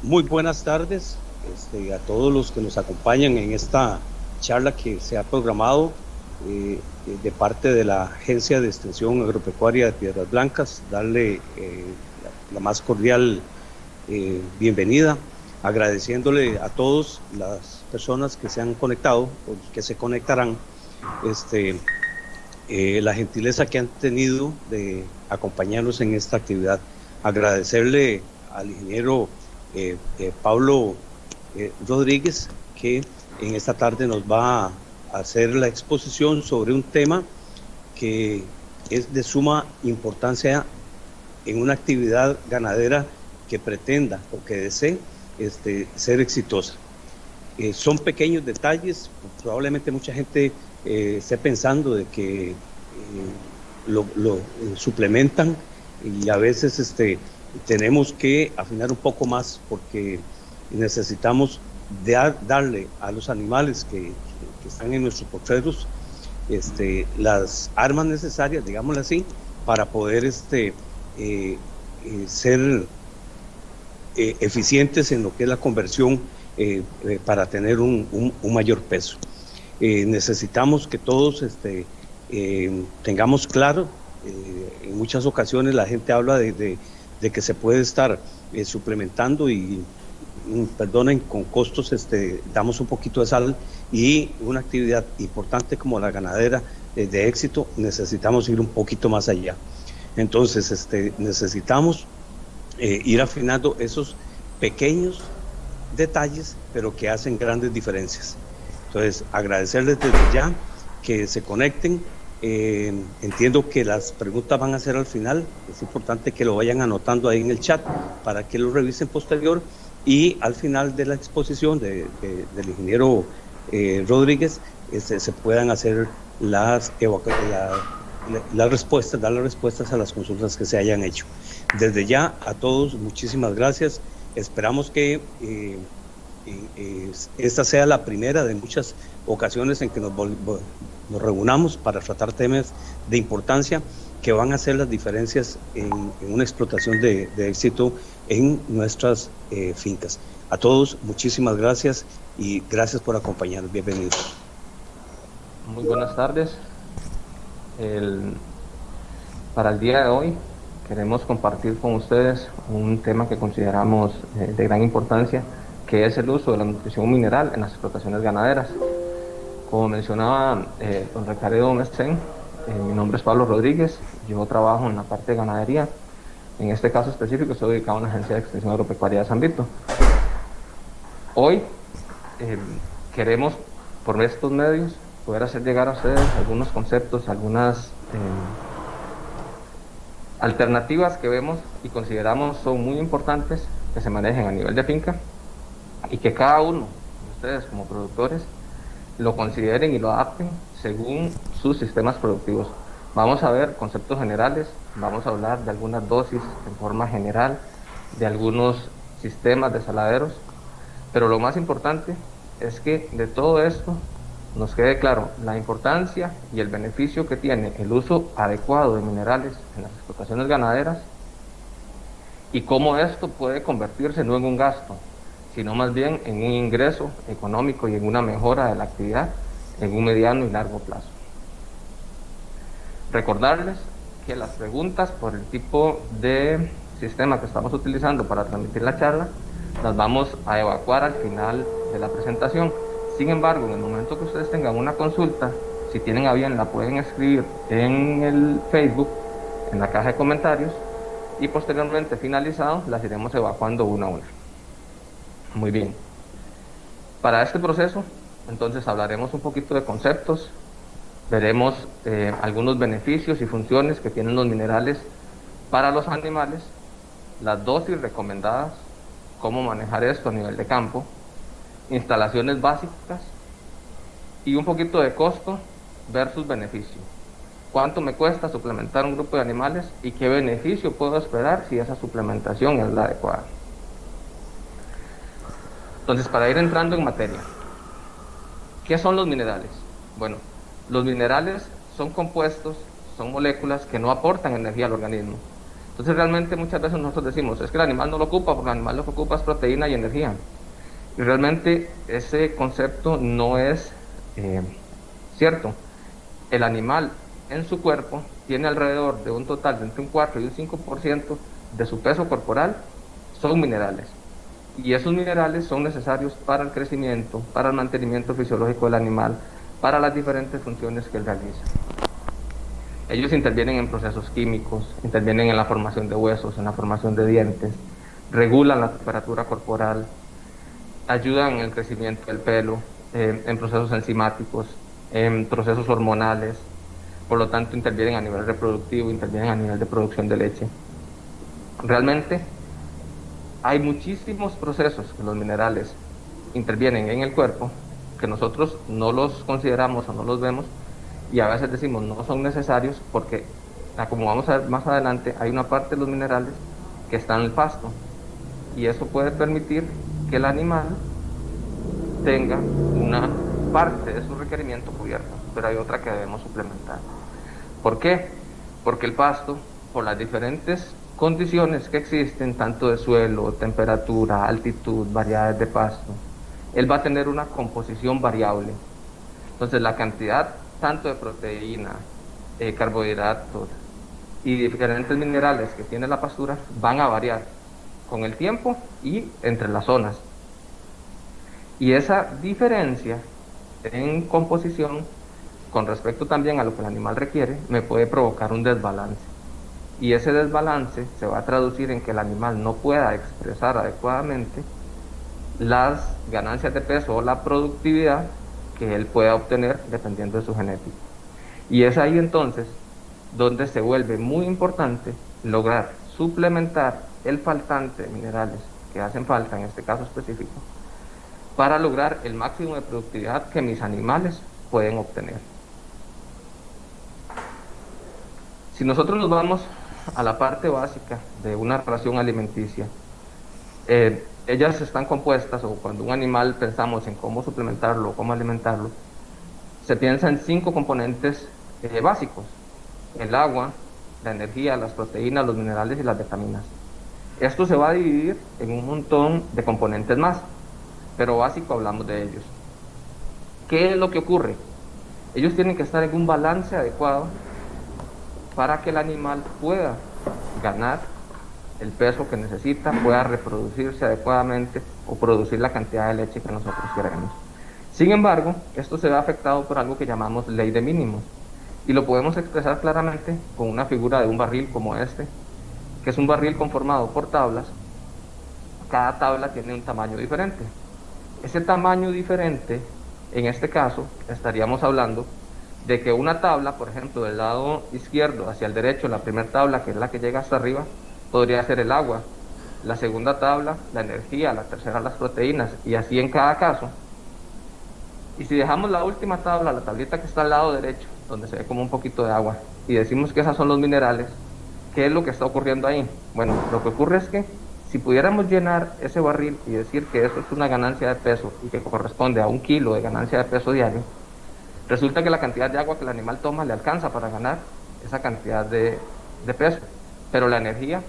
Muy buenas tardes a todos los que nos acompañan en esta charla que se ha programado de parte de la Agencia de Extensión Agropecuaria de Piedras Blancas. Darle la más cordial bienvenida, agradeciéndole a todas las personas que se han conectado o que se conectarán la gentileza que han tenido de acompañarnos en esta actividad. Agradecerle al ingeniero Pablo Rodríguez, que en esta tarde nos va a hacer la exposición sobre un tema que es de suma importancia en una actividad ganadera que pretenda o que desee ser exitosa. Son pequeños detalles, probablemente mucha gente esté pensando de que lo suplementan, y a veces tenemos que afinar un poco más porque necesitamos darle a los animales que están en nuestros potreros las armas necesarias, digámoslo así, para poder ser eficientes en lo que es la conversión para tener un mayor peso. Necesitamos que todos tengamos claro, en muchas ocasiones la gente habla de que se puede estar suplementando y perdonen, con costos damos un poquito de sal, y una actividad importante como la ganadera de éxito necesitamos ir un poquito más allá. Entonces necesitamos ir afinando esos pequeños detalles, pero que hacen grandes diferencias. Entonces, agradecerles desde ya que se conecten. Entiendo que las preguntas van a ser al final. Es importante que lo vayan anotando ahí en el chat para que lo revisen posterior, y al final de la exposición del ingeniero Rodríguez se puedan hacer las respuestas, dar las respuestas a las consultas que se hayan hecho. Desde ya, a todos, muchísimas gracias. Esperamos que esta sea la primera de muchas ocasiones en que nos reunamos para tratar temas de importancia que van a hacer las diferencias en una explotación de éxito en nuestras fincas. A todos, muchísimas gracias y gracias por acompañarnos. Bienvenidos. Muy buenas tardes. Para el día de hoy queremos compartir con ustedes un tema que consideramos de gran importancia, que es el uso de la nutrición mineral en las explotaciones ganaderas. Como mencionaba don Ricardo Mestén, mi nombre es Pablo Rodríguez, yo trabajo en la parte de ganadería. En este caso específico estoy dedicado a una agencia de extensión agropecuaria de San Vito. Hoy queremos, por estos medios, poder hacer llegar a ustedes algunos conceptos, algunas alternativas que vemos y consideramos son muy importantes que se manejen a nivel de finca, y que cada uno de ustedes como productores lo consideren y lo adapten según sus sistemas productivos. Vamos a ver conceptos generales, vamos a hablar de algunas dosis en forma general, de algunos sistemas de saladeros, pero lo más importante es que de todo esto nos quede claro la importancia y el beneficio que tiene el uso adecuado de minerales en las explotaciones ganaderas, y cómo esto puede convertirse no en un gasto, sino más bien en un ingreso económico y en una mejora de la actividad en un mediano y largo plazo. Recordarles que las preguntas por el tipo de sistema que estamos utilizando para transmitir la charla las vamos a evacuar al final de la presentación. Sin embargo, en el momento que ustedes tengan una consulta, si tienen a bien, la pueden escribir en el Facebook, en la caja de comentarios, y posteriormente, finalizado, las iremos evacuando una a una. Muy bien. Para este proceso, entonces hablaremos un poquito de conceptos, veremos algunos beneficios y funciones que tienen los minerales para los animales, las dosis recomendadas, cómo manejar esto a nivel de campo, instalaciones básicas y un poquito de costo versus beneficio. ¿Cuánto me cuesta suplementar un grupo de animales y qué beneficio puedo esperar si esa suplementación es la adecuada? Entonces, para ir entrando en materia, ¿qué son los minerales? Bueno, los minerales son compuestos, son moléculas que no aportan energía al organismo, Entonces realmente muchas veces nosotros decimos, es que el animal no lo ocupa, porque el animal lo que ocupa es proteína y energía. Y realmente ese concepto no es cierto. El animal en su cuerpo tiene alrededor de un total de entre un 4 y un 5% de su peso corporal son minerales. Y esos minerales son necesarios para el crecimiento, para el mantenimiento fisiológico del animal, para las diferentes funciones que él realiza. Ellos intervienen en procesos químicos, intervienen en la formación de huesos, en la formación de dientes, regulan la temperatura corporal, ayudan en el crecimiento del pelo, en procesos enzimáticos, en procesos hormonales, por lo tanto intervienen a nivel reproductivo, intervienen a nivel de producción de leche. Realmente hay muchísimos procesos que los minerales intervienen en el cuerpo que nosotros no los consideramos o no los vemos, y a veces decimos no son necesarios porque, como vamos a ver más adelante, hay una parte de los minerales que está en el pasto, y eso puede permitir que el animal tenga una parte de su requerimiento cubierto, pero hay otra que debemos suplementar. ¿Por qué? Porque el pasto, por las diferentes condiciones que existen, tanto de suelo, temperatura, altitud, variedades de pasto, él va a tener una composición variable. Entonces la cantidad tanto de proteína, carbohidratos y diferentes minerales que tiene la pastura van a variar con el tiempo y entre las zonas. Y esa diferencia en composición con respecto también a lo que el animal requiere me puede provocar un desbalance. Y ese desbalance se va a traducir en que el animal no pueda expresar adecuadamente las ganancias de peso o la productividad que él pueda obtener dependiendo de su genética. Y es ahí entonces donde se vuelve muy importante lograr suplementar el faltante de minerales que hacen falta en este caso específico para lograr el máximo de productividad que mis animales pueden obtener. Si nosotros nos vamos a la parte básica de una ración alimenticia, ellas están compuestas, o cuando un animal pensamos en cómo suplementarlo o cómo alimentarlo, se piensa en 5 componentes básicos: el agua, la energía, las proteínas, los minerales y las vitaminas. Esto se va a dividir en un montón de componentes más, pero básico hablamos de ellos. ¿Qué es lo que ocurre? Ellos tienen que estar en un balance adecuado para que el animal pueda ganar el peso que necesita, pueda reproducirse adecuadamente o producir la cantidad de leche que nosotros queremos. Sin embargo, esto se ve afectado por algo que llamamos ley de mínimos, y lo podemos expresar claramente con una figura de un barril como este, que es un barril conformado por tablas. Cada tabla tiene un tamaño diferente. Ese tamaño diferente, en este caso, estaríamos hablando de que una tabla, por ejemplo, del lado izquierdo hacia el derecho, la primera tabla, que es la que llega hasta arriba, podría ser el agua, la segunda tabla, la energía, la tercera, las proteínas, y así en cada caso. Y si dejamos la última tabla, la tablita que está al lado derecho, donde se ve como un poquito de agua, y decimos que esas son los minerales, ¿qué es lo que está ocurriendo ahí? Bueno, lo que ocurre es que si pudiéramos llenar ese barril y decir que eso es una ganancia de peso y que corresponde a 1 kilo de ganancia de peso diario, resulta que la cantidad de agua que el animal toma le alcanza para ganar esa cantidad de peso, pero la energía,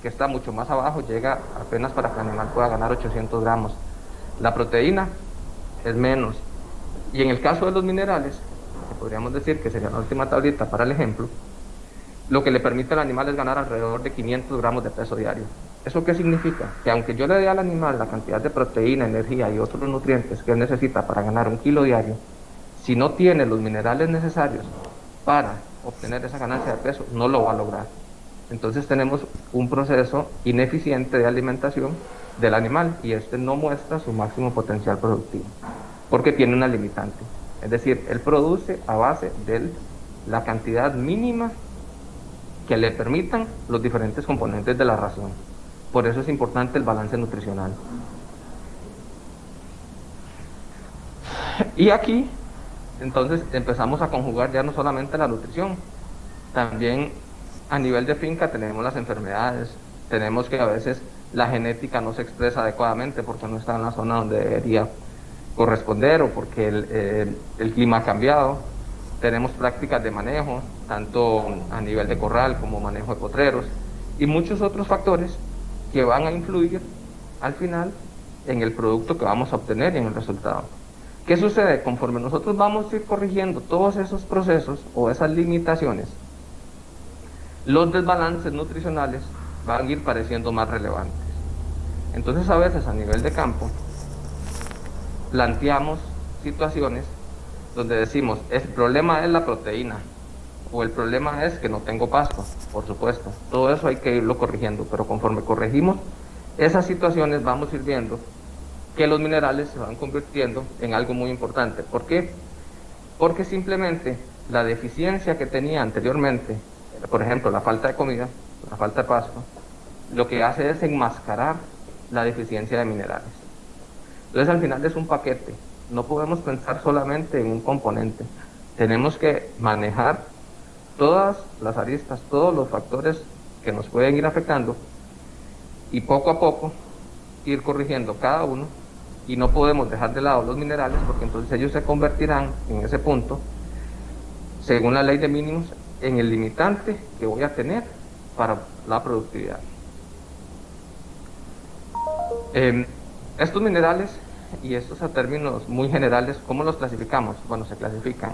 que está mucho más abajo, llega apenas para que el animal pueda ganar 800 gramos. La proteína es menos. Y en el caso de los minerales, que podríamos decir que sería la última tablita para el ejemplo, lo que le permite al animal es ganar alrededor de 500 gramos de peso diario. ¿Eso qué significa? Que aunque yo le dé al animal la cantidad de proteína, energía y otros nutrientes que él necesita para ganar 1 kilo diario, si no tiene los minerales necesarios para obtener esa ganancia de peso, no lo va a lograr. Entonces tenemos un proceso ineficiente de alimentación del animal, y este no muestra su máximo potencial productivo, porque tiene una limitante. Es decir, él produce a base de la cantidad mínima que le permitan los diferentes componentes de la ración. Por eso es importante el balance nutricional. Y aquí, entonces, empezamos a conjugar ya no solamente la nutrición, también a nivel de finca tenemos las enfermedades, tenemos que a veces la genética no se expresa adecuadamente porque no está en la zona donde debería corresponder, o porque el clima ha cambiado. Tenemos prácticas de manejo, tanto a nivel de corral como manejo de potreros, y muchos otros factores que van a influir al final en el producto que vamos a obtener y en el resultado. ¿Qué sucede? Conforme nosotros vamos a ir corrigiendo todos esos procesos o esas limitaciones, los desbalances nutricionales van a ir pareciendo más relevantes. Entonces, a veces a nivel de campo, planteamos situaciones donde decimos, el problema es la proteína, o el problema es que no tengo pasto, por supuesto. Todo eso hay que irlo corrigiendo, pero conforme corregimos esas situaciones, vamos a ir viendo que los minerales se van convirtiendo en algo muy importante. ¿Por qué? Porque simplemente la deficiencia que tenía anteriormente, por ejemplo, la falta de comida, la falta de pasto, lo que hace es enmascarar la deficiencia de minerales. Entonces, al final es un paquete. No podemos pensar solamente en un componente. Tenemos que manejar todas las aristas, todos los factores que nos pueden ir afectando y poco a poco ir corrigiendo cada uno, y no podemos dejar de lado los minerales porque entonces ellos se convertirán en ese punto, según la ley de mínimos, en el limitante que voy a tener para la productividad. Estos minerales y estos a términos muy generales, ¿cómo los clasificamos? Bueno, se clasifican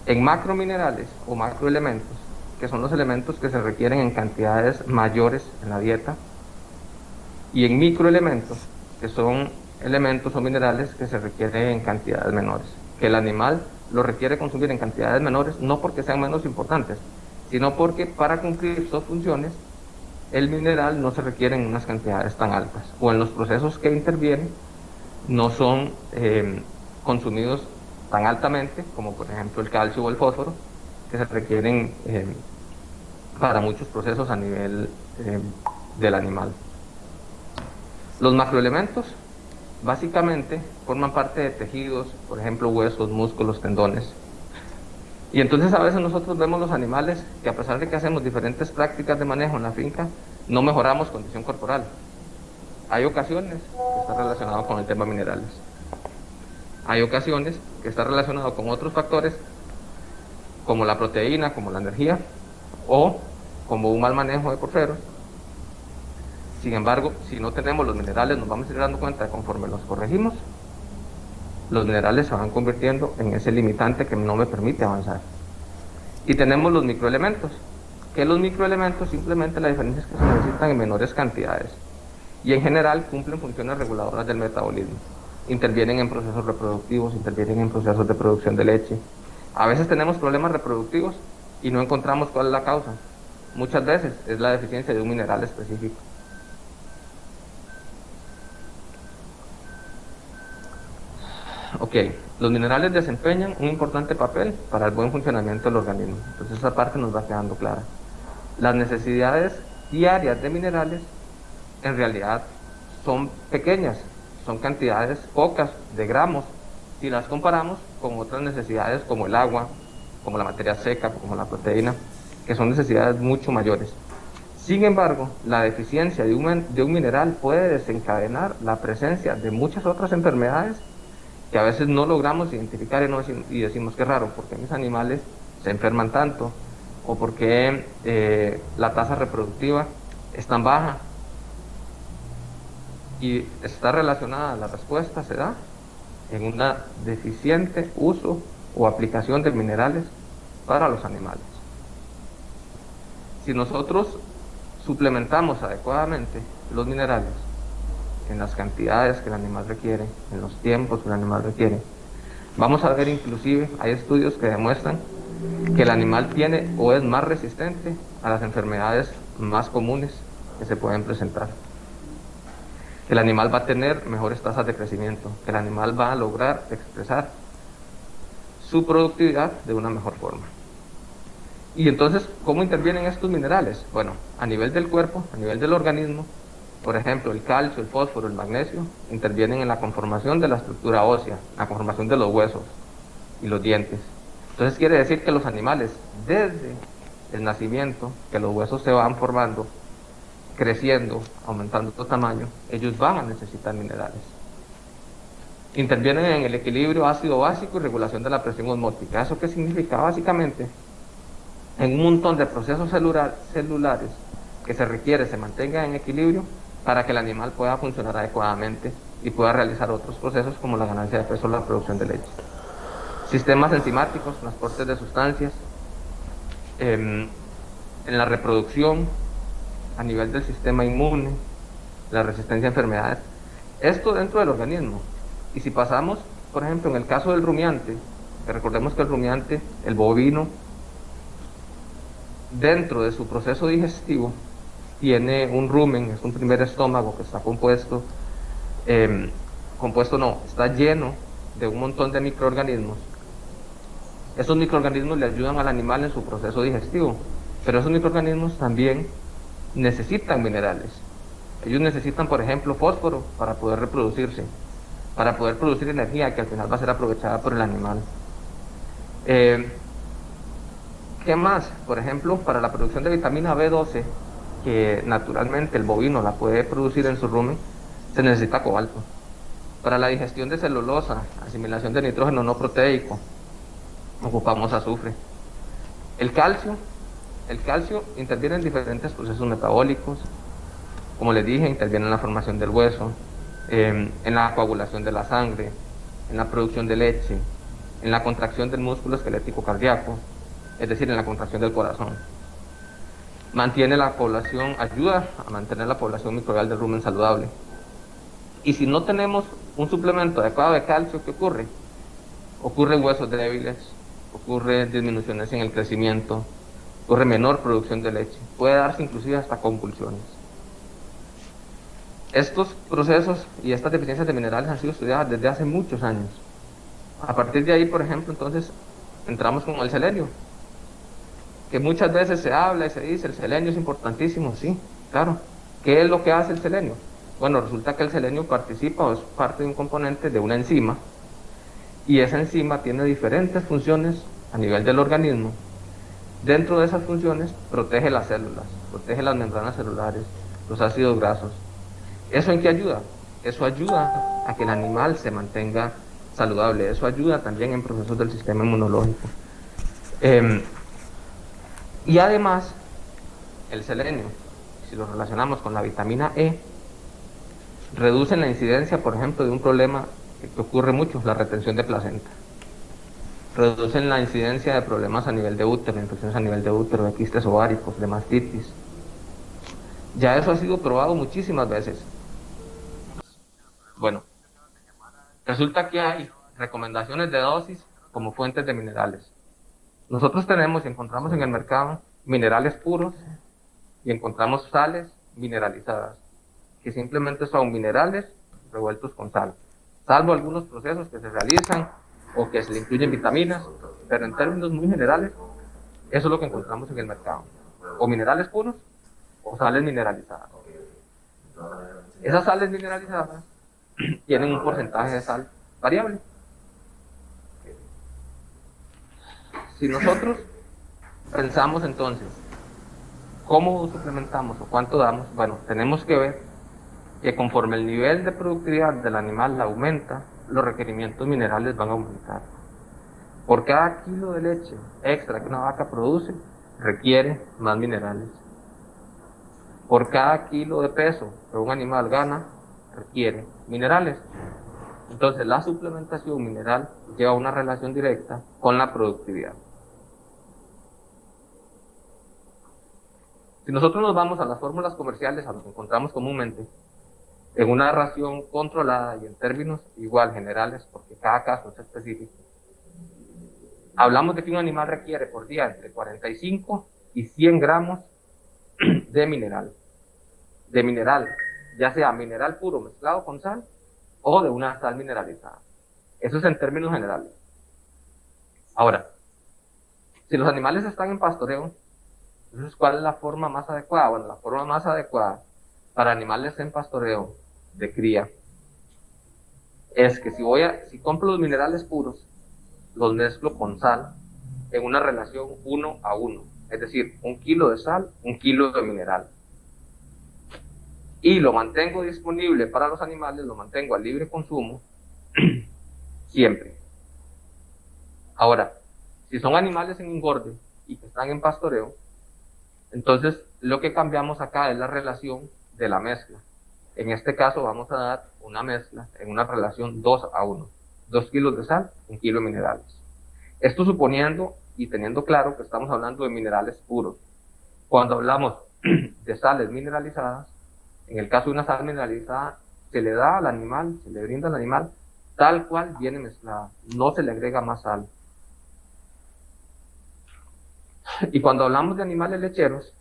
en macrominerales o macroelementos, que son los elementos que se requieren en cantidades mayores en la dieta, y en microelementos, que son elementos o minerales que se requieren en cantidades menores, que el animal lo requiere consumir en cantidades menores, no porque sean menos importantes, sino porque para cumplir sus funciones, el mineral no se requiere en unas cantidades tan altas, o en los procesos que intervienen no son consumidos tan altamente, como por ejemplo el calcio o el fósforo, que se requieren para muchos procesos a nivel del animal. Los macroelementos básicamente forman parte de tejidos, por ejemplo huesos, músculos, tendones. Y entonces a veces nosotros vemos los animales que, a pesar de que hacemos diferentes prácticas de manejo en la finca, no mejoramos condición corporal. Hay ocasiones que está relacionado con el tema minerales. Hay ocasiones que está relacionado con otros factores, como la proteína, como la energía, o como un mal manejo de porferos. Sin embargo, si no tenemos los minerales, nos vamos a ir dando cuenta de conforme los corregimos, los minerales se van convirtiendo en ese limitante que no me permite avanzar. Y tenemos los microelementos, que los microelementos simplemente la diferencia es que se necesitan en menores cantidades y en general cumplen funciones reguladoras del metabolismo. Intervienen en procesos reproductivos, intervienen en procesos de producción de leche. A veces tenemos problemas reproductivos y no encontramos cuál es la causa. Muchas veces es la deficiencia de un mineral específico. Ok, los minerales desempeñan un importante papel para el buen funcionamiento del organismo. Entonces esa parte nos va quedando clara. Las necesidades diarias de minerales en realidad son pequeñas, son cantidades pocas de gramos si las comparamos con otras necesidades como el agua, como la materia seca, como la proteína, que son necesidades mucho mayores. Sin embargo, la deficiencia de un mineral puede desencadenar la presencia de muchas otras enfermedades que a veces no logramos identificar y decimos que es raro, porque mis animales se enferman tanto, o porque la tasa reproductiva es tan baja, y está relacionada, la respuesta se da en un deficiente uso o aplicación de minerales para los animales. Si nosotros suplementamos adecuadamente los minerales en las cantidades que el animal requiere, en los tiempos que el animal requiere, vamos a ver, inclusive hay estudios que demuestran que el animal tiene o es más resistente a las enfermedades más comunes que se pueden presentar. El animal va a tener mejores tasas de crecimiento, el animal va a lograr expresar su productividad de una mejor forma. Y entonces, ¿cómo intervienen estos minerales? Bueno, a nivel del cuerpo, a nivel del organismo, por ejemplo, el calcio, el fósforo, el magnesio, intervienen en la conformación de la estructura ósea, la conformación de los huesos y los dientes. Entonces quiere decir que los animales, desde el nacimiento, que los huesos se van formando, creciendo, aumentando su tamaño, ellos van a necesitar minerales. Intervienen en el equilibrio ácido básico y regulación de la presión osmótica. ¿Eso qué significa? Básicamente, en un montón de procesos celulares que se requiere se mantenga en equilibrio para que el animal pueda funcionar adecuadamente y pueda realizar otros procesos como la ganancia de peso o la producción de leche. Sistemas enzimáticos, transportes de sustancias, en la reproducción, a nivel del sistema inmune, la resistencia a enfermedades, esto dentro del organismo. Y si pasamos, por ejemplo, en el caso del rumiante, que recordemos que el rumiante, el bovino, dentro de su proceso digestivo, tiene un rumen, es un primer estómago que está está lleno de un montón de microorganismos. Esos microorganismos le ayudan al animal en su proceso digestivo, pero esos microorganismos también necesitan minerales. Ellos necesitan, por ejemplo, fósforo para poder reproducirse, para poder producir energía que al final va a ser aprovechada por el animal. ¿Qué más? Por ejemplo, para la producción de vitamina B12, que naturalmente el bovino la puede producir en su rumen, se necesita cobalto. Para la digestión de celulosa, asimilación de nitrógeno no proteico, ocupamos azufre. El calcio interviene en diferentes procesos metabólicos, como les dije, interviene en la formación del hueso, en la coagulación de la sangre, en la producción de leche, en la contracción del músculo esquelético cardíaco, es decir, en la contracción del corazón. Ayuda a mantener la población microbial del rumen saludable. Y si no tenemos un suplemento adecuado de calcio, ¿qué ocurre? Ocurren huesos débiles, ocurren disminuciones en el crecimiento, ocurre menor producción de leche, puede darse inclusive hasta convulsiones. Estos procesos y estas deficiencias de minerales han sido estudiadas desde hace muchos años. A partir de ahí, por ejemplo, entonces entramos con el selenio, que muchas veces se habla y se dice, el selenio es importantísimo, sí, claro. ¿Qué es lo que hace el selenio? Bueno, resulta que el selenio participa o es parte de un componente de una enzima, y esa enzima tiene diferentes funciones a nivel del organismo. Dentro de esas funciones protege las células, protege las membranas celulares, los ácidos grasos. ¿Eso en qué ayuda? Eso ayuda a que el animal se mantenga saludable, eso ayuda también en procesos del sistema inmunológico. Y además, el selenio, si lo relacionamos con la vitamina E, reduce la incidencia, por ejemplo, de un problema que ocurre mucho, la retención de placenta. Reducen la incidencia de problemas a nivel de útero, infecciones a nivel de útero, de quistes ováricos, de mastitis. Ya eso ha sido probado muchísimas veces. Bueno, resulta que hay recomendaciones de dosis como fuentes de minerales. Nosotros tenemos y encontramos en el mercado minerales puros y encontramos sales mineralizadas, que simplemente son minerales revueltos con sal, salvo algunos procesos que se realizan o que se le incluyen vitaminas, pero en términos muy generales, eso es lo que encontramos en el mercado, o minerales puros o sales mineralizadas. Esas sales mineralizadas tienen un porcentaje de sal variable. Si nosotros pensamos entonces, ¿cómo suplementamos o cuánto damos? Bueno, tenemos que ver que conforme el nivel de productividad del animal aumenta, los requerimientos minerales van a aumentar. Por cada kilo de leche extra que una vaca produce, requiere más minerales. Por cada kilo de peso que un animal gana, requiere minerales. Entonces, la suplementación mineral lleva una relación directa con la productividad. Si nosotros nos vamos a las fórmulas comerciales, a lo que encontramos comúnmente, en una ración controlada y en términos igual generales, porque cada caso es específico, hablamos de que un animal requiere por día entre 45 y 100 gramos de mineral, ya sea mineral puro mezclado con sal o de una sal mineralizada. Eso es en términos generales. Ahora, si los animales están en pastoreo, entonces, ¿cuál es la forma más adecuada? Bueno, la forma más adecuada para animales en pastoreo de cría es que si compro los minerales puros, los mezclo con sal en una relación 1 a 1, es decir, 1 kilo de sal, 1 kilo de mineral. Y lo mantengo disponible para los animales, lo mantengo a libre consumo, siempre. Ahora, si son animales en engorde y que están en pastoreo, Entonces, lo que cambiamos acá es la relación de la mezcla. En este caso vamos a dar una mezcla en una relación 2:1. 2 kilos de sal, 1 kilo de minerales. Esto suponiendo y teniendo claro que estamos hablando de minerales puros. Cuando hablamos de sales mineralizadas, en el caso de una sal mineralizada, se le da al animal, se le brinda al animal tal cual viene mezclada, no se le agrega más sal. Y cuando hablamos de animales lecheros,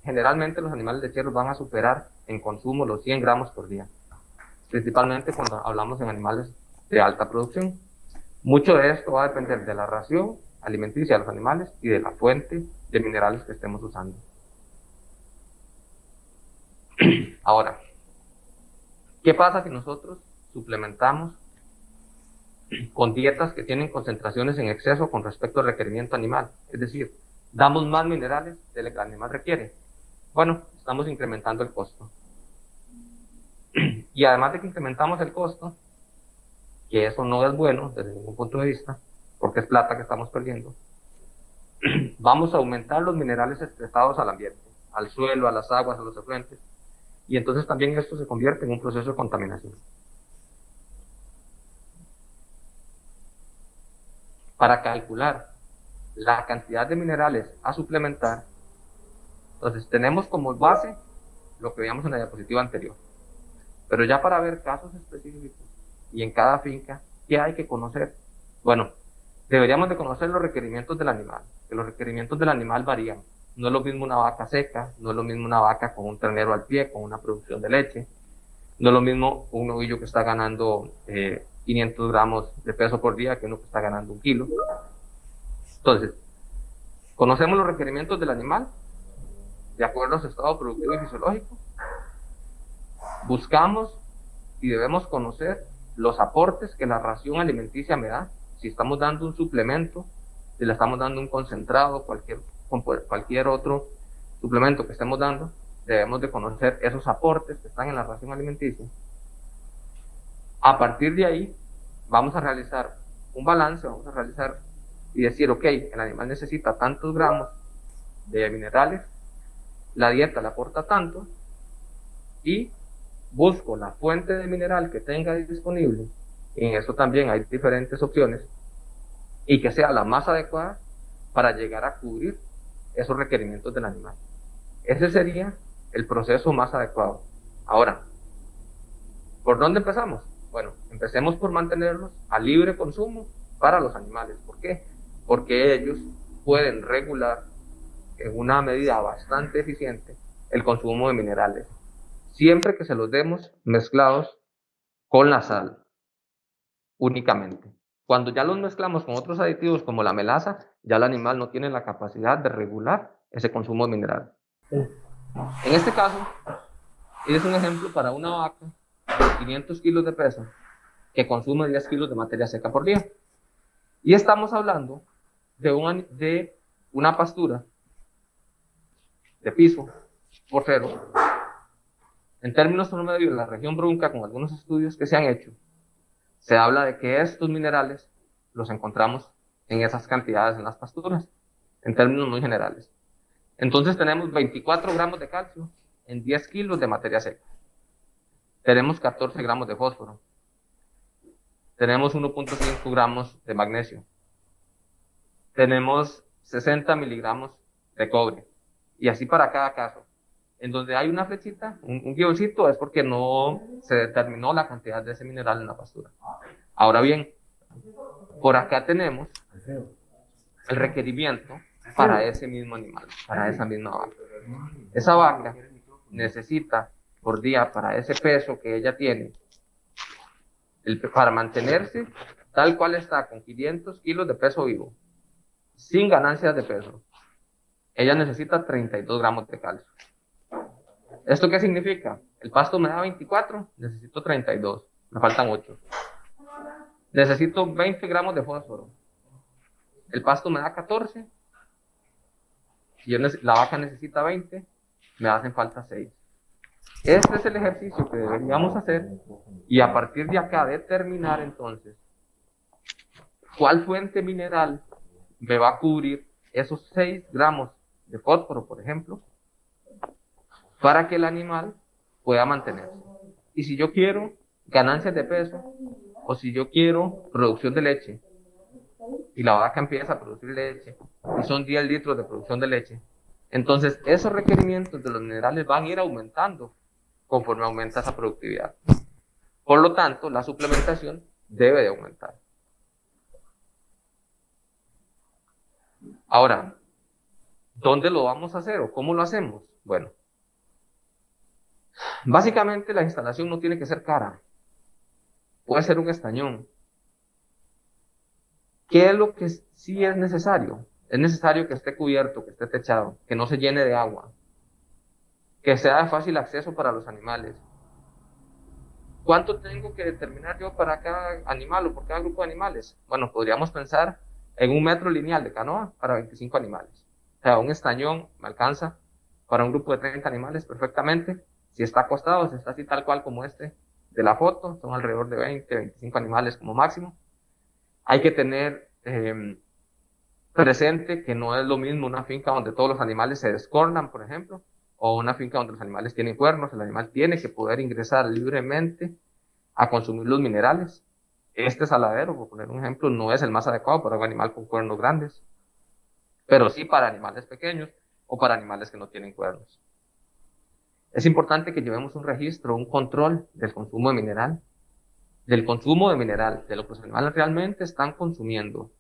generalmente los animales lecheros van a superar en consumo los 100 gramos por día, principalmente cuando hablamos en animales de alta producción. Mucho de esto va a depender de la ración alimenticia de los animales y de la fuente de minerales que estemos usando. Ahora, ¿qué pasa si nosotros suplementamos con dietas que tienen concentraciones en exceso con respecto al requerimiento animal? Es decir, damos más minerales de lo que el animal requiere. Bueno, estamos incrementando el costo. Y además de que incrementamos el costo, que eso no es bueno desde ningún punto de vista, porque es plata que estamos perdiendo, vamos a aumentar los minerales excretados al ambiente, al suelo, a las aguas, a los afluentes, y entonces también esto se convierte en un proceso de contaminación. Para calcular la cantidad de minerales a suplementar, entonces tenemos como base lo que veíamos en la diapositiva anterior. Pero ya para ver casos específicos y en cada finca, ¿qué hay que conocer? Bueno, deberíamos de conocer los requerimientos del animal, que los requerimientos del animal varían. No es lo mismo una vaca seca, no es lo mismo una vaca con un ternero al pie, con una producción de leche, no es lo mismo un novillo que está ganando 500 gramos de peso por día que uno que está ganando 1 kilo. Entonces, conocemos los requerimientos del animal de acuerdo a su estado productivo y fisiológico. Buscamos y debemos conocer los aportes que la ración alimenticia me da. Si estamos dando un suplemento, si le estamos dando un concentrado, cualquier otro suplemento que estemos dando, debemos de conocer esos aportes que están en la ración alimenticia. A partir de ahí, vamos a realizar un balance, vamos a realizar y decir, ok, el animal necesita tantos gramos de minerales, la dieta le aporta tanto, y busco la fuente de mineral que tenga disponible, y en eso también hay diferentes opciones, y que sea la más adecuada para llegar a cubrir esos requerimientos del animal. Ese sería el proceso más adecuado. Ahora, ¿por dónde empezamos? Bueno, empecemos por mantenerlos a libre consumo para los animales. ¿Por qué? Porque ellos pueden regular en una medida bastante eficiente el consumo de minerales, siempre que se los demos mezclados con la sal únicamente. Cuando ya los mezclamos con otros aditivos como la melaza, ya el animal no tiene la capacidad de regular ese consumo de mineral. En este caso, es un ejemplo para una vaca de 500 kilos de peso que consume 10 kilos de materia seca por día. Y estamos hablando de una pastura de piso porcero. En términos promedios, en la región Brunca, con algunos estudios que se han hecho, se habla de que estos minerales los encontramos en esas cantidades en las pasturas, en términos muy generales. Entonces tenemos 24 gramos de calcio en 10 kilos de materia seca. Tenemos 14 gramos de fósforo. Tenemos 1.5 gramos de magnesio. Tenemos 60 miligramos de cobre. Y así para cada caso. En donde hay una flechita, un guioncito, es porque no se determinó la cantidad de ese mineral en la pastura. Ahora bien, por acá tenemos el requerimiento para ese mismo animal, para esa misma vaca. Esa vaca necesita por día, para ese peso que ella tiene, para mantenerse tal cual está, con 500 kilos de peso vivo, sin ganancias de peso, ella necesita 32 gramos de calcio. ¿Esto qué significa? El pasto me da 24, necesito 32, me faltan 8. Necesito 20 gramos de fósforo. El pasto me da 14, si la vaca necesita 20, me hacen falta 6. Este es el ejercicio que deberíamos hacer y a partir de acá determinar entonces cuál fuente mineral me va a cubrir esos 6 gramos de fósforo, por ejemplo, para que el animal pueda mantenerse. Y si yo quiero ganancias de peso, o si yo quiero producción de leche, y la vaca empieza a producir leche, y son 10 litros de producción de leche, entonces esos requerimientos de los minerales van a ir aumentando conforme aumenta esa productividad. Por lo tanto, la suplementación debe de aumentar. Ahora, ¿dónde lo vamos a hacer o cómo lo hacemos? Bueno, básicamente la instalación no tiene que ser cara. Puede ser un estañón. ¿Qué es lo que sí es necesario? Es necesario que esté cubierto, que esté techado, que no se llene de agua, que sea de fácil acceso para los animales. ¿Cuánto tengo que determinar yo para cada animal o por cada grupo de animales? Bueno, podríamos pensar en 1 metro lineal de canoa para 25 animales. O sea, un estañón me alcanza para un grupo de 30 animales perfectamente. Si está acostado, si está así tal cual como este de la foto, son alrededor de 20, 25 animales como máximo. Hay que tener presente que no es lo mismo una finca donde todos los animales se descornan, por ejemplo, o una finca donde los animales tienen cuernos. El animal tiene que poder ingresar libremente a consumir los minerales. Este saladero, por poner un ejemplo, no es el más adecuado para un animal con cuernos grandes, pero sí para animales pequeños o para animales que no tienen cuernos. Es importante que llevemos un registro, un control del consumo de mineral, de lo que los animales realmente están consumiendo,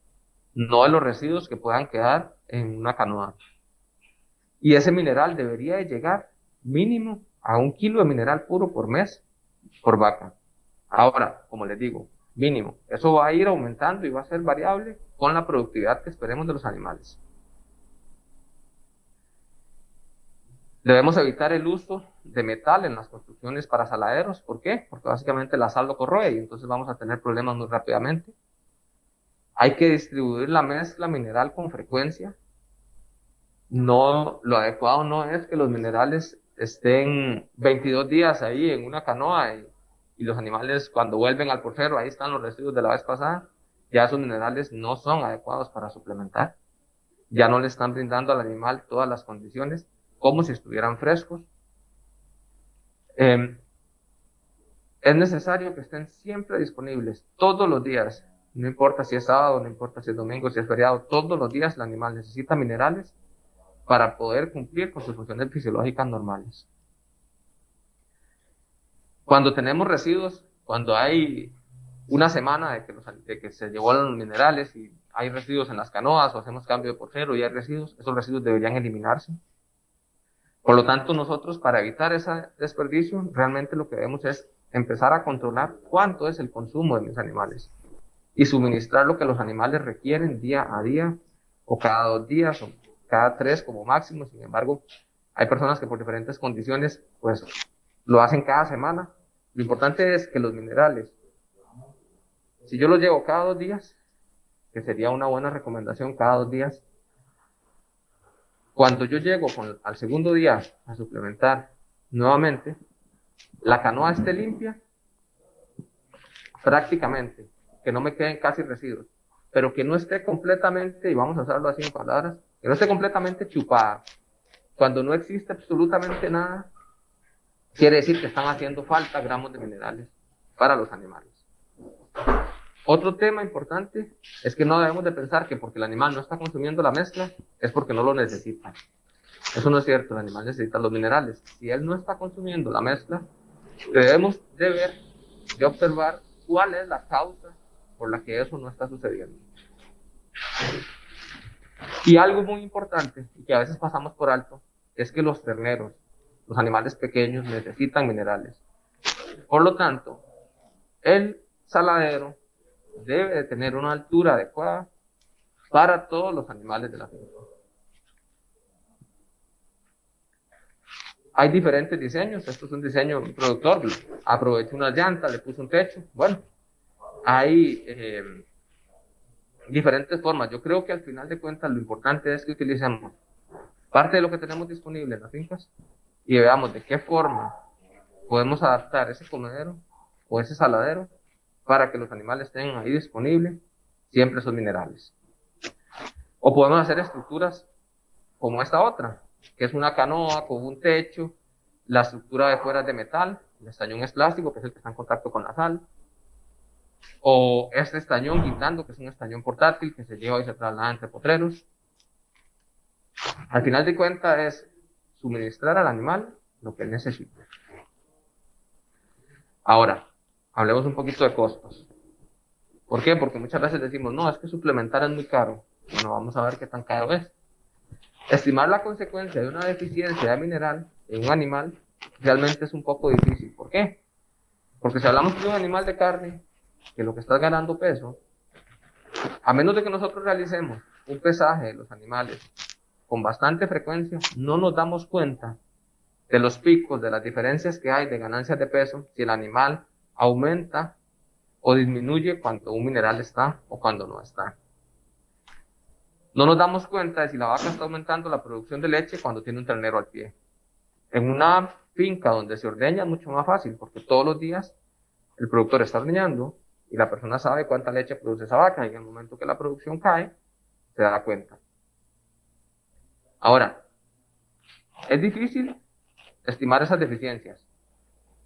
no de los residuos que puedan quedar en una canoa. Y ese mineral debería de llegar mínimo a 1 kilo de mineral puro por mes por vaca. Ahora, como les digo, mínimo. Eso va a ir aumentando y va a ser variable con la productividad que esperemos de los animales. Debemos evitar el uso de metal en las construcciones para saladeros. ¿Por qué? Porque básicamente la sal lo corroe y entonces vamos a tener problemas muy rápidamente. Hay que distribuir la mezcla mineral con frecuencia. No, lo adecuado no es que los minerales estén 22 días ahí en una canoa y los animales cuando vuelven al porfero, ahí están los residuos de la vez pasada. Ya esos minerales no son adecuados para suplementar. Ya no le están brindando al animal todas las condiciones como si estuvieran frescos. Es necesario que estén siempre disponibles, todos los días. No importa si es sábado, no importa si es domingo, si es feriado, todos los días el animal necesita minerales para poder cumplir con sus funciones fisiológicas normales. Cuando tenemos residuos, cuando hay una semana de que se llevó los minerales y hay residuos en las canoas o hacemos cambio de porcero y hay residuos, esos residuos deberían eliminarse. Por lo tanto, nosotros para evitar ese desperdicio, realmente lo que debemos es empezar a controlar cuánto es el consumo de mis animales y suministrar lo que los animales requieren día a día o cada 2 días o cada 3 como máximo. Sin embargo, hay personas que por diferentes condiciones pues lo hacen cada semana. Lo importante es que los minerales, si yo los llevo cada 2 días, que sería una buena recomendación cada 2 días, cuando yo llego al segundo día a suplementar nuevamente, la canoa esté limpia prácticamente, que no me queden casi residuos, pero que no esté completamente, y vamos a usarlo así en palabras, que no esté completamente chupada. Cuando no existe absolutamente nada, quiere decir que están haciendo falta gramos de minerales para los animales. Otro tema importante es que no debemos de pensar que porque el animal no está consumiendo la mezcla es porque no lo necesita. Eso no es cierto, el animal necesita los minerales. Si él no está consumiendo la mezcla, debemos de ver, de observar cuál es la causa por la que eso no está sucediendo. Y algo muy importante, y que a veces pasamos por alto, es que los terneros, los animales pequeños, necesitan minerales. Por lo tanto, el saladero debe de tener una altura adecuada para todos los animales de la finca. Hay diferentes diseños. Esto es un diseño un productor. Aprovechó una llanta, le puso un techo. Bueno, hay diferentes formas. Yo creo que al final de cuentas lo importante es que utilicemos parte de lo que tenemos disponible en las fincas y veamos de qué forma podemos adaptar ese comedero o ese saladero para que los animales tengan ahí disponibles siempre esos minerales. O podemos hacer estructuras como esta otra, que es una canoa con un techo, la estructura de fuera es de metal, el estañón es plástico, que es el que está en contacto con la sal, o este estañón guindando, que es un estañón portátil que se lleva y se traslada entre potreros. Al final de cuentas es suministrar al animal lo que él necesita. Ahora, hablemos un poquito de costos. ¿Por qué? Porque muchas veces decimos, no, es que suplementar es muy caro. Bueno, vamos a ver qué tan caro es. Estimar la consecuencia de una deficiencia de mineral en un animal realmente es un poco difícil. ¿Por qué? Porque si hablamos de un animal de carne, que lo que está ganando peso, a menos de que nosotros realicemos un pesaje de los animales con bastante frecuencia, no nos damos cuenta de los picos, de las diferencias que hay de ganancias de peso, si el animal aumenta o disminuye cuando un mineral está o cuando no está. No nos damos cuenta de si la vaca está aumentando la producción de leche cuando tiene un ternero al pie. En una finca donde se ordeña es mucho más fácil, porque todos los días el productor está ordeñando y la persona sabe cuánta leche produce esa vaca, y en el momento que la producción cae, se da cuenta. Ahora, es difícil estimar esas deficiencias.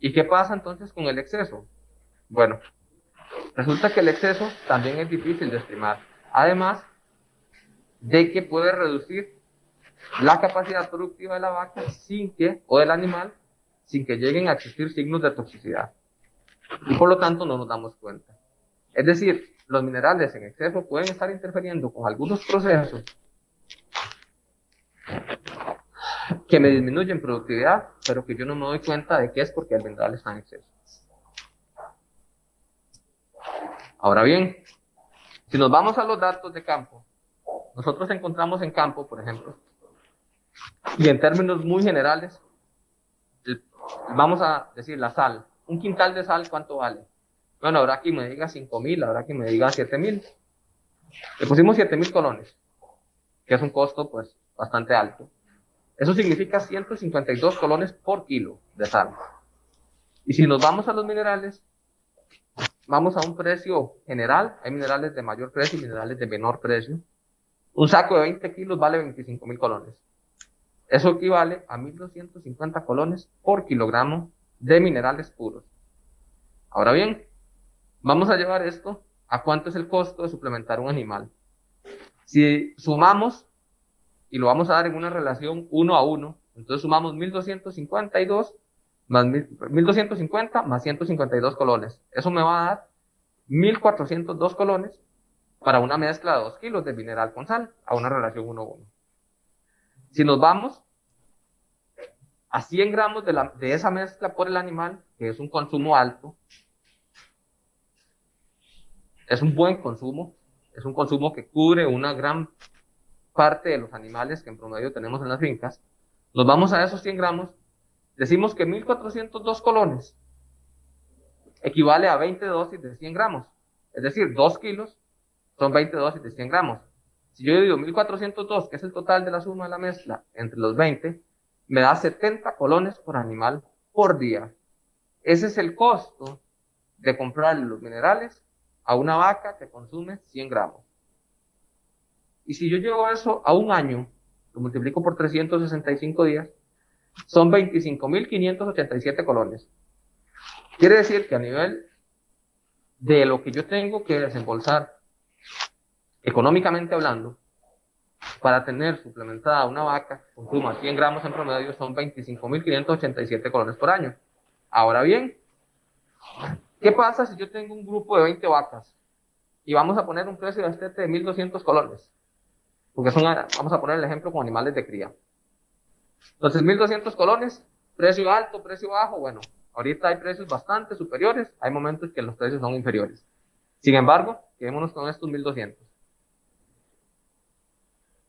¿Y qué pasa entonces con el exceso? Bueno, resulta que el exceso también es difícil de estimar. Además de que puede reducir la capacidad productiva de la vaca o del animal sin que lleguen a existir signos de toxicidad. Y por lo tanto no nos damos cuenta. Es decir, los minerales en exceso pueden estar interfiriendo con algunos procesos que me disminuyen productividad, pero que yo no me doy cuenta de que es porque el mineral está en exceso. Ahora bien, si nos vamos a los datos de campo, nosotros encontramos en campo, por ejemplo, y en términos muy generales, vamos a decir la sal. Un quintal de sal, ¿cuánto vale? Bueno, habrá quien me diga 5.000, habrá quien me diga 7.000. Le pusimos 7.000 colones, que es un costo pues bastante alto. Eso significa 152 colones por kilo de sal. Y si nos vamos a los minerales, vamos a un precio general. Hay minerales de mayor precio y minerales de menor precio. Un saco de 20 kilos vale 25.000 colones. Eso equivale a 1.250 colones por kilogramo de minerales puros. Ahora bien, vamos a llevar esto a cuánto es el costo de suplementar un animal. Si sumamos, y lo vamos a dar en una relación 1 a 1, entonces sumamos 1.252 más 1.250 más 152 colones. Eso me va a dar 1.402 colones para una mezcla de 2 kilos de mineral con sal, a una relación 1 a 1. Si nos vamos a 100 gramos de esa mezcla por el animal, que es un consumo alto, es un buen consumo, es un consumo que cubre una gran parte de los animales que en promedio tenemos en las fincas, nos vamos a esos 100 gramos, decimos que 1.402 colones equivale a 20 dosis de 100 gramos, es decir, 2 kilos son 20 dosis de 100 gramos. Si yo divido 1.402, que es el total de la suma de la mezcla, entre los 20, me da 70 colones por animal por día. Ese es el costo de comprar los minerales a una vaca que consume 100 gramos. Y si yo llevo eso a un año, lo multiplico por 365 días, son 25.587 colones. Quiere decir que a nivel de lo que yo tengo que desembolsar, económicamente hablando, para tener suplementada una vaca que consuma 100 gramos en promedio, son 25.587 colones por año. Ahora bien, ¿qué pasa si yo tengo un grupo de 20 vacas y vamos a poner un precio de destete de 1.200 colones? Porque vamos a poner el ejemplo con animales de cría. Entonces, 1.200 colones, precio alto, precio bajo, bueno, ahorita hay precios bastante superiores, hay momentos que los precios son inferiores. Sin embargo, quedémonos con estos 1.200.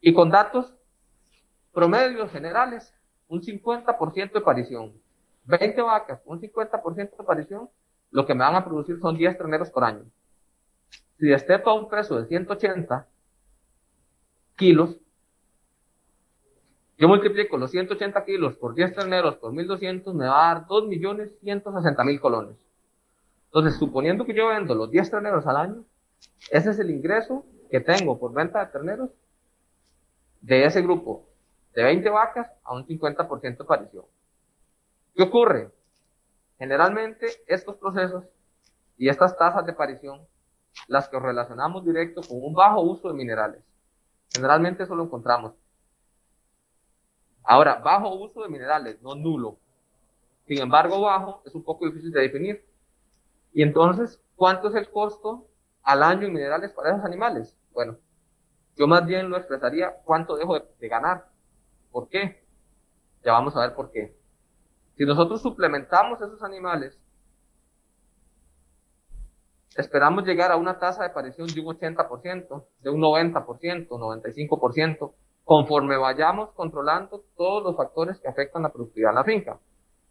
Y con datos promedios generales, un 50% de parición. 20 vacas, un 50% de parición, lo que me van a producir son 10 terneros por año. Si desteto a un peso de 180 kilos, yo multiplico los 180 kilos por 10 terneros por 1.200, me va a dar 2.160.000 colones. Entonces, suponiendo que yo vendo los 10 terneros al año, ese es el ingreso que tengo por venta de terneros de ese grupo de 20 vacas a un 50% de parición. ¿Qué ocurre? Generalmente estos procesos y estas tasas de parición las que relacionamos directo con un bajo uso de minerales. Generalmente eso lo encontramos. Ahora, bajo uso de minerales, no nulo. Sin embargo, bajo es un poco difícil de definir. Y entonces, ¿cuánto es el costo al año en minerales para esos animales? Bueno, yo más bien lo expresaría cuánto dejo de ganar. ¿Por qué? Ya vamos a ver por qué. Si nosotros suplementamos esos animales, esperamos llegar a una tasa de parición de un 80%, de un 90%, 95%, conforme vayamos controlando todos los factores que afectan la productividad de la finca.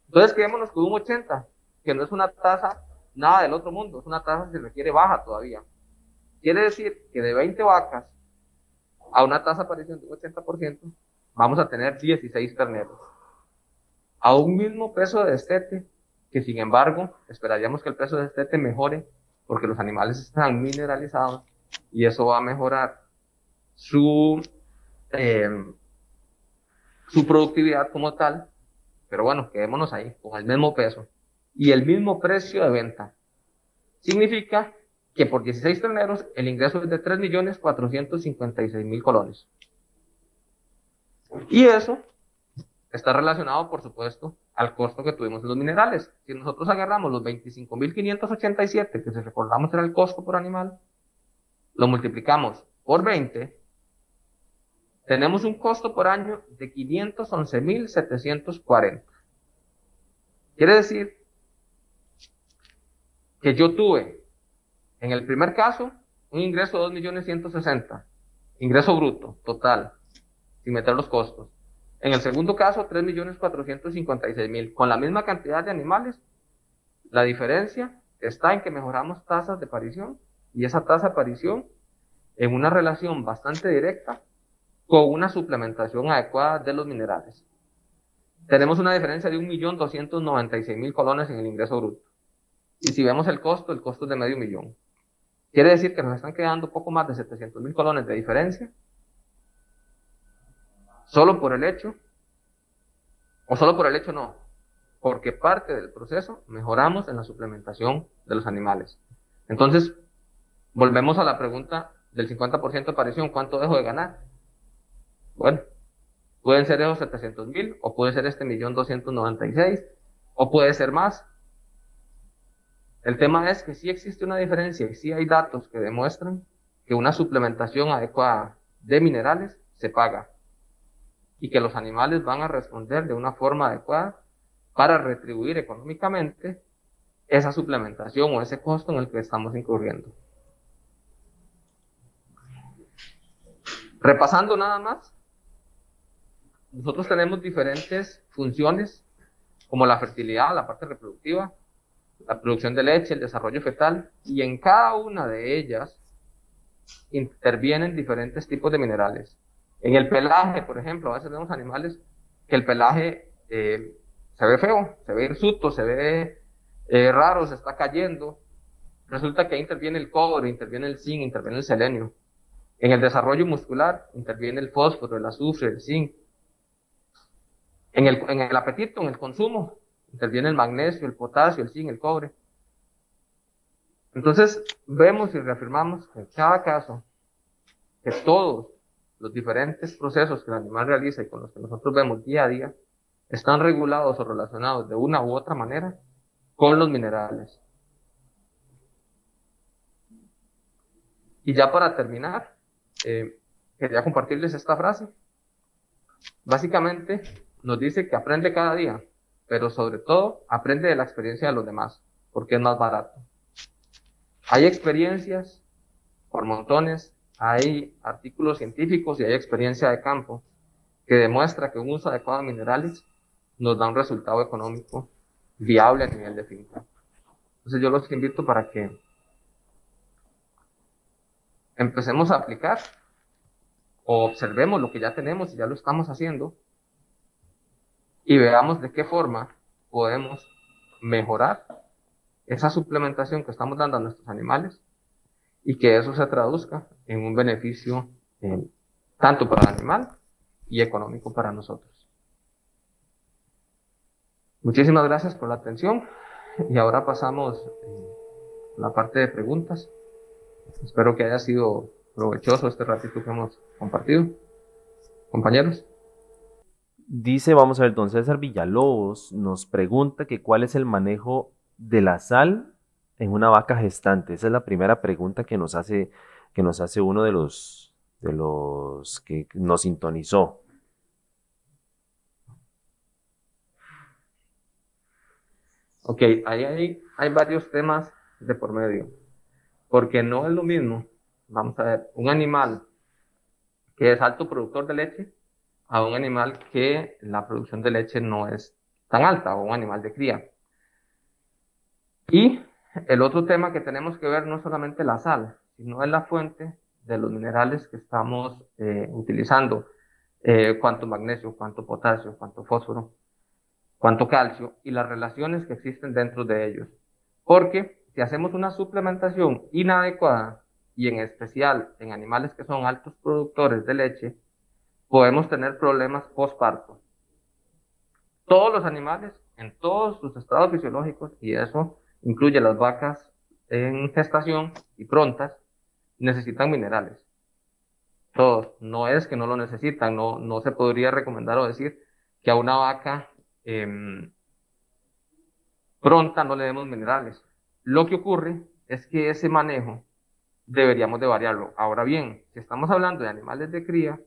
Entonces quedémonos con un 80%, que no es una tasa nada del otro mundo, es una tasa que se requiere baja todavía. Quiere decir que de 20 vacas a una tasa de parición de un 80%, vamos a tener 16 terneros. A un mismo peso de destete, que sin embargo, esperaríamos que el peso de destete mejore porque los animales están mineralizados y eso va a mejorar su productividad como tal, pero bueno, quedémonos ahí, con el mismo peso y el mismo precio de venta. Significa que por 16 terneros el ingreso es de 3.456.000 colones. Y eso está relacionado, por supuesto, al costo que tuvimos en los minerales. Si nosotros agarramos los 25.587, que si recordamos era el costo por animal, lo multiplicamos por 20, tenemos un costo por año de 511.740. Quiere decir que yo tuve, en el primer caso, un ingreso de 2.160.000, ingreso bruto, total, sin meter los costos. En el segundo caso, 3.456.000. Con la misma cantidad de animales, la diferencia está en que mejoramos tasas de parición y esa tasa de parición en una relación bastante directa con una suplementación adecuada de los minerales. Tenemos una diferencia de 1.296.000 colones en el ingreso bruto. Y si vemos el costo es de $500,000. Quiere decir que nos están quedando poco más de 700.000 colones de diferencia solo por el hecho no, porque parte del proceso mejoramos en la suplementación de los animales. Entonces, volvemos a la pregunta del 50% de parición, ¿cuánto dejo de ganar? Bueno, pueden ser esos 700.000, o puede ser este 1.296.000, o puede ser más. El tema es que sí existe una diferencia y sí hay datos que demuestran que una suplementación adecuada de minerales se paga y que los animales van a responder de una forma adecuada para retribuir económicamente esa suplementación o ese costo en el que estamos incurriendo. Repasando nada más, nosotros tenemos diferentes funciones como la fertilidad, la parte reproductiva, la producción de leche, el desarrollo fetal, y en cada una de ellas intervienen diferentes tipos de minerales. En el pelaje, por ejemplo, a veces vemos animales que el pelaje se ve feo, se ve hirsuto, se ve raro, se está cayendo. Resulta que ahí interviene el cobre, interviene el zinc, interviene el selenio. En el desarrollo muscular interviene el fósforo, el azufre, el zinc. En el apetito, en el consumo, interviene el magnesio, el potasio, el zinc, el cobre. Entonces, vemos y reafirmamos que en cada caso, que todos los diferentes procesos que el animal realiza y con los que nosotros vemos día a día, están regulados o relacionados de una u otra manera con los minerales. Y ya para terminar, quería compartirles esta frase. Básicamente, nos dice que aprende cada día, pero sobre todo, aprende de la experiencia de los demás, porque es más barato. Hay experiencias por montones, hay artículos científicos y hay experiencia de campo que demuestra que un uso adecuado de minerales nos da un resultado económico viable a nivel de finca. Entonces yo los invito para que empecemos a aplicar o observemos lo que ya tenemos y ya lo estamos haciendo y veamos de qué forma podemos mejorar esa suplementación que estamos dando a nuestros animales y que eso se traduzca en un beneficio tanto para el animal y económico para nosotros. Muchísimas gracias por la atención y ahora pasamos a la parte de preguntas. Espero que haya sido provechoso este ratito que hemos compartido. Compañeros. Dice, vamos a ver, don César Villalobos nos pregunta que cuál es el manejo de la sal en una vaca gestante. Esa es la primera pregunta que nos hace uno de los que nos sintonizó. Ok, ahí hay varios temas de por medio, porque no es lo mismo, vamos a ver, un animal que es alto productor de leche a un animal que la producción de leche no es tan alta, o un animal de cría. Y el otro tema que tenemos que ver no es solamente la sal, sino es la fuente de los minerales que estamos utilizando, cuánto magnesio, cuánto potasio, cuánto fósforo, cuánto calcio y las relaciones que existen dentro de ellos. Porque si hacemos una suplementación inadecuada, y en especial en animales que son altos productores de leche, podemos tener problemas postparto. Todos los animales, en todos sus estados fisiológicos, y eso incluye las vacas en gestación y prontas, necesitan minerales. Todos, no es que no lo necesitan, no se podría recomendar o decir que a una vaca pronta no le demos minerales. Lo que ocurre es que ese manejo deberíamos de variarlo. Ahora bien, si estamos hablando de animales de cría,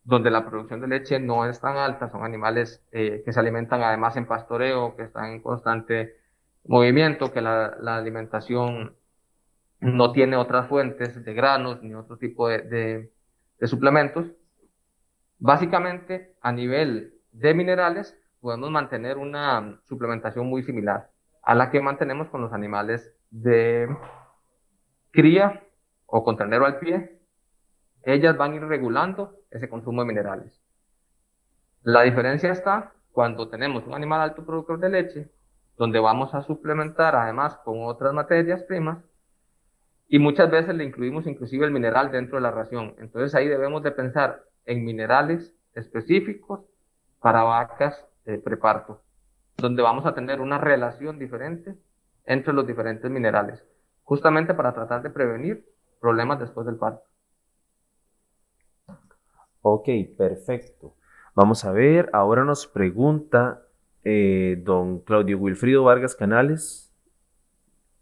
donde la producción de leche no es tan alta, son animales que se alimentan además en pastoreo, que están en constante movimiento, que la alimentación no tiene otras fuentes de granos ni otro tipo de suplementos. Básicamente, a nivel de minerales, podemos mantener una suplementación muy similar a la que mantenemos con los animales de cría o con ternero al pie. Ellas van a ir regulando ese consumo de minerales. La diferencia está cuando tenemos un animal alto productor de leche, donde vamos a suplementar además con otras materias primas y muchas veces le incluimos inclusive el mineral dentro de la ración. Entonces ahí debemos de pensar en minerales específicos para vacas preparto, donde vamos a tener una relación diferente entre los diferentes minerales, justamente para tratar de prevenir problemas después del parto. Ok, perfecto. Vamos a ver, ahora nos pregunta don Claudio Wilfrido Vargas Canales,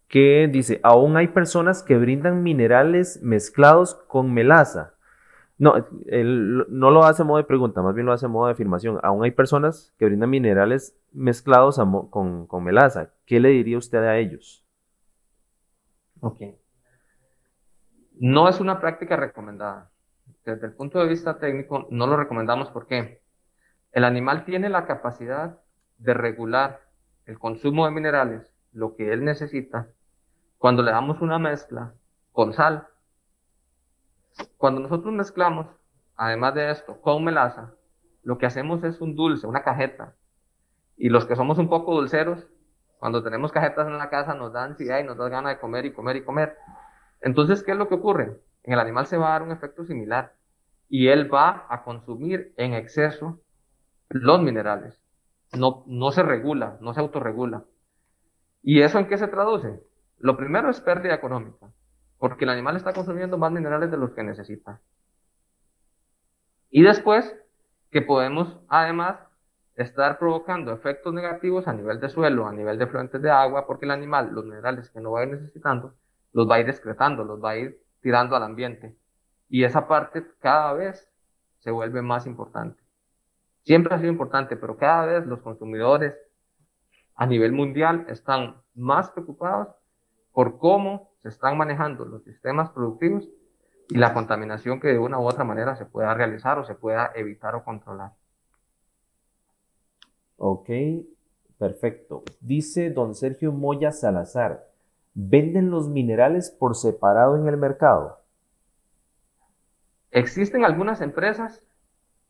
que dice, aún hay personas que brindan minerales mezclados con melaza. No, él no lo hace a modo de pregunta, más bien lo hace a modo de afirmación. Aún hay personas que brindan minerales mezclados con melaza. ¿Qué le diría usted a ellos? Ok. No es una práctica recomendada. Desde el punto de vista técnico, no lo recomendamos porque el animal tiene la capacidad de regular el consumo de minerales, lo que él necesita, cuando le damos una mezcla con sal. Cuando nosotros mezclamos, además de esto, con melaza, lo que hacemos es un dulce, una cajeta. Y los que somos un poco dulceros, cuando tenemos cajetas en la casa, nos da ansiedad y nos da ganas de comer y comer y comer. Entonces, ¿qué es lo que ocurre? En el animal se va a dar un efecto similar y él va a consumir en exceso los minerales. No se regula, no se autorregula. ¿Y eso en qué se traduce? Lo primero es pérdida económica, porque el animal está consumiendo más minerales de los que necesita. Y después, que podemos además estar provocando efectos negativos a nivel de suelo, a nivel de fluentes de agua, porque el animal, los minerales que no va a ir necesitando, los va a ir excretando, los va a ir tirando al ambiente. Y esa parte cada vez se vuelve más importante. Siempre ha sido importante, pero cada vez los consumidores a nivel mundial están más preocupados por cómo se están manejando los sistemas productivos y la contaminación que de una u otra manera se pueda realizar o se pueda evitar o controlar. Ok, perfecto. Dice don Sergio Moya Salazar, ¿venden los minerales por separado en el mercado? Existen algunas empresas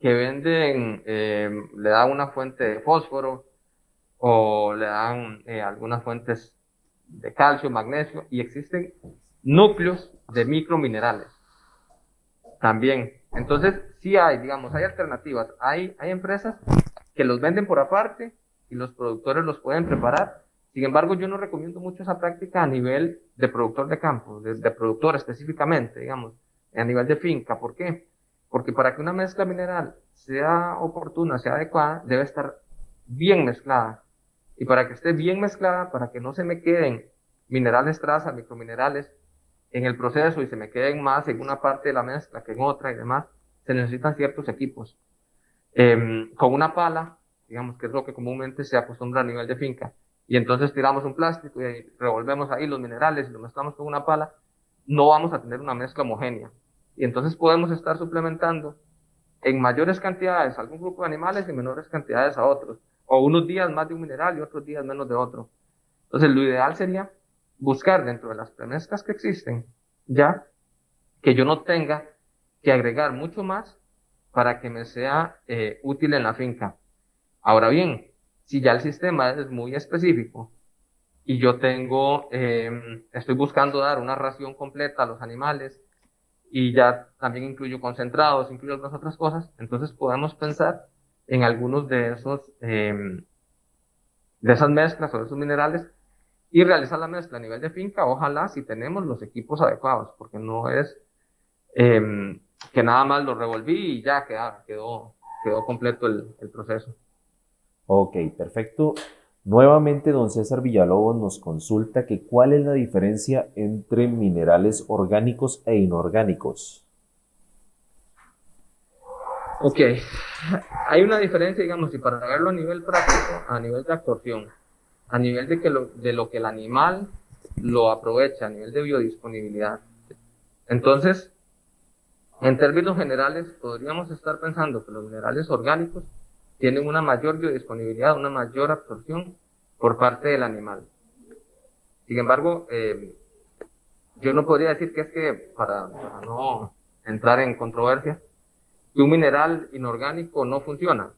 que venden, le dan una fuente de fósforo o le dan algunas fuentes de calcio, magnesio, y existen núcleos de microminerales. También. Entonces, sí hay, digamos, hay alternativas. Hay empresas que los venden por aparte y los productores los pueden preparar. Sin embargo, yo no recomiendo mucho esa práctica a nivel de productor de campo, de productor específicamente, digamos, a nivel de finca. ¿Por qué? Porque para que una mezcla mineral sea oportuna, sea adecuada, debe estar bien mezclada. Y para que esté bien mezclada, para que no se me queden minerales traza, microminerales, en el proceso y se me queden más en una parte de la mezcla que en otra y demás, se necesitan ciertos equipos. Con una pala, digamos que es lo que comúnmente se acostumbra a nivel de finca, y entonces tiramos un plástico y revolvemos ahí los minerales y lo mezclamos con una pala, no vamos a tener una mezcla homogénea. Y entonces podemos estar suplementando en mayores cantidades a algún grupo de animales y menores cantidades a otros, o unos días más de un mineral y otros días menos de otro. Entonces lo ideal sería buscar dentro de las premezclas que existen, ya que yo no tenga que agregar mucho más para que me sea útil en la finca. Ahora bien, si ya el sistema es muy específico y yo estoy buscando dar una ración completa a los animales y ya también incluyo concentrados, incluyo algunas otras cosas, entonces podemos pensar en algunos de esas mezclas o de esos minerales y realizar la mezcla a nivel de finca, ojalá si tenemos los equipos adecuados, porque no es que nada más lo revolví y ya quedó completo el proceso. Ok, perfecto. Nuevamente, don César Villalobos nos consulta que cuál es la diferencia entre minerales orgánicos e inorgánicos. Ok, hay una diferencia, digamos, y para verlo a nivel práctico, a nivel de absorción, a nivel de lo que el animal lo aprovecha, a nivel de biodisponibilidad. Entonces, en términos generales, podríamos estar pensando que los minerales orgánicos tienen una mayor biodisponibilidad, una mayor absorción por parte del animal. Sin embargo, yo no podría decir que es que, para no entrar en controversia, que un mineral inorgánico no funciona.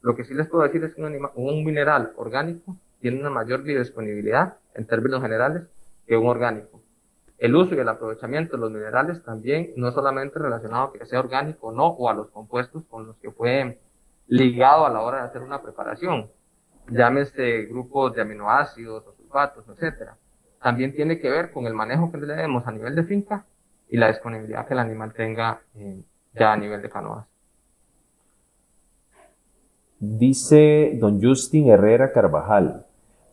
Lo que sí les puedo decir es que un mineral orgánico tiene una mayor biodisponibilidad en términos generales que un orgánico. El uso y el aprovechamiento de los minerales también no solamente relacionado a que sea orgánico o no, o a los compuestos con los que fue ligado a la hora de hacer una preparación, llámese grupos de aminoácidos o sulfatos, etcétera. También tiene que ver con el manejo que le demos a nivel de finca y la disponibilidad que el animal tenga ya a nivel de canoas. Dice don Justin Herrera Carvajal,